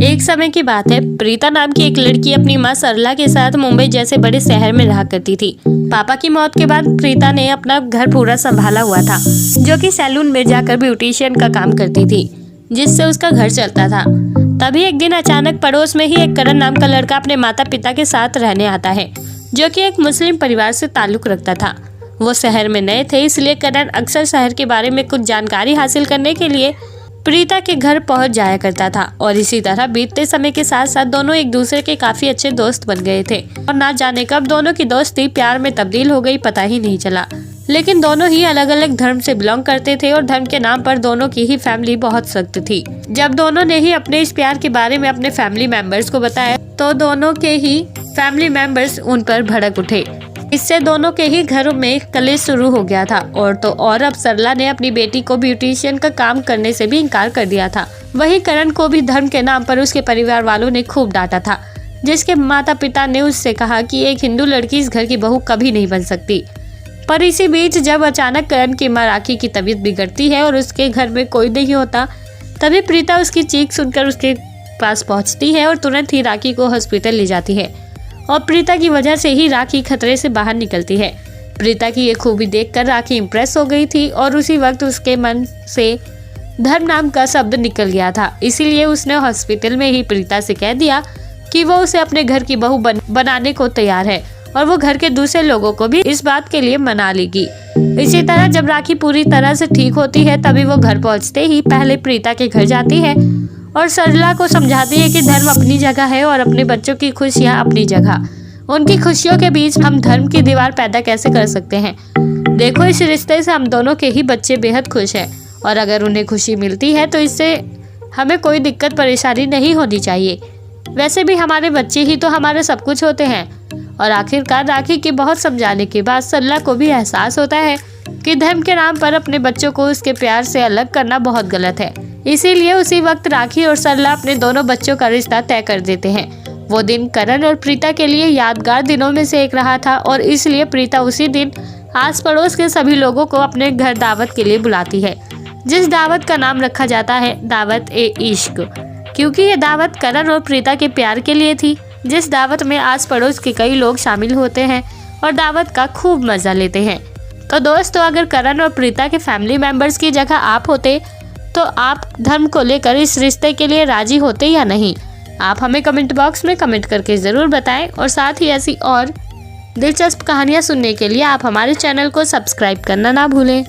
एक समय की बात है, प्रीता नाम की एक लड़की अपनी माँ सरला के साथ मुंबई जैसे बड़े शहर में रहा करती थी। पापा की मौत के बाद प्रीता ने अपना घर पूरा संभाला हुआ था, जो कि सैलून में जाकर ब्यूटिशियन का काम करती थी, जिससे उसका घर चलता था। तभी एक दिन अचानक पड़ोस में ही एक करण नाम का लड़का अपने माता पिता के साथ रहने आता है, जो कि एक मुस्लिम परिवार से ताल्लुक रखता था। वो शहर में नए थे, इसलिए करण अक्सर शहर के बारे में कुछ जानकारी हासिल करने के लिए प्रीता के घर पहुंच जाया करता था। और इसी तरह बीतते समय के साथ साथ दोनों एक दूसरे के काफी अच्छे दोस्त बन गए थे। और ना जाने कब दोनों की दोस्ती प्यार में तब्दील हो गई, पता ही नहीं चला। लेकिन दोनों ही अलग अलग धर्म से बिलोंग करते थे और धर्म के नाम पर दोनों की ही फैमिली बहुत सख्त थी। जब दोनों ने ही अपने इस प्यार के बारे में अपने फैमिली मेंबर्स को बताया, तो दोनों के ही फैमिली मेंबर्स उन पर भड़क उठे। इससे दोनों के ही घरों में कलेश शुरू हो गया था। और तो और अब सरला ने अपनी बेटी को ब्यूटिशियन का काम करने से भी इनकार कर दिया था। वहीं करण को भी धर्म के नाम पर उसके परिवार वालों ने खूब डांटा था, जिसके माता पिता ने उससे कहा कि एक हिंदू लड़की इस घर की बहू कभी नहीं बन सकती। पर इसी बीच जब अचानक करण की माँ राखी की तबीयत बिगड़ती है और उसके घर में कोई नहीं होता, तभी प्रीता उसकी चीख सुनकर उसके पास पहुँचती है और तुरंत ही राखी को हॉस्पिटल ले जाती है। और प्रीता की वजह से ही राखी खतरे से बाहर निकलती है। प्रीता की ये खूबी देखकर राखी इम्प्रेस हो गई थी और उसी वक्त उसके मन से धर्म नाम का शब्द निकल गया था। इसीलिए उसने हॉस्पिटल में ही प्रीता से कह दिया कि वो उसे अपने घर की बहू बनाने को तैयार है और वो घर के दूसरे लोगों को भी इस बात के लिए मना लेगी। इसी तरह जब राखी पूरी तरह से ठीक होती है, तभी वो घर पहुंचते ही पहले प्रीता के घर जाती है और सरला को समझाती है कि धर्म अपनी जगह है और अपने बच्चों की खुशियाँ अपनी जगह। उनकी खुशियों के बीच हम धर्म की दीवार पैदा कैसे कर सकते हैं? देखो, इस रिश्ते से हम दोनों के ही बच्चे बेहद खुश हैं और अगर उन्हें खुशी मिलती है तो इससे हमें कोई दिक्कत परेशानी नहीं होनी चाहिए। वैसे भी हमारे बच्चे ही तो हमारे सब कुछ होते हैं। और आखिरकार राखी के बहुत समझाने के बाद सरला को भी एहसास होता है कि धर्म के नाम पर अपने बच्चों को उसके प्यार से अलग करना बहुत गलत है। इसीलिए उसी वक्त राखी और सरला अपने दोनों बच्चों का रिश्ता तय कर देते हैं। वो दिन करण और प्रीता के लिए यादगार दिनों में से एक रहा था और इसलिए प्रीता उसी दिन आस पड़ोस के सभी लोगों को अपने घर दावत के लिए बुलाती है, जिस दावत का नाम रखा जाता है दावत ए इश्क, क्योंकि ये दावत करण और प्रीता के प्यार के लिए थी। जिस दावत में आस पड़ोस के कई लोग शामिल होते हैं और दावत का खूब मजा लेते हैं। तो दोस्तों, अगर करण और प्रीता के फैमिली मेंबर्स की जगह आप होते तो आप धर्म को लेकर इस रिश्ते के लिए राजी होते या नहीं? आप हमें कमेंट बॉक्स में कमेंट करके ज़रूर बताएं। और साथ ही ऐसी और दिलचस्प कहानियां सुनने के लिए आप हमारे चैनल को सब्सक्राइब करना ना भूलें।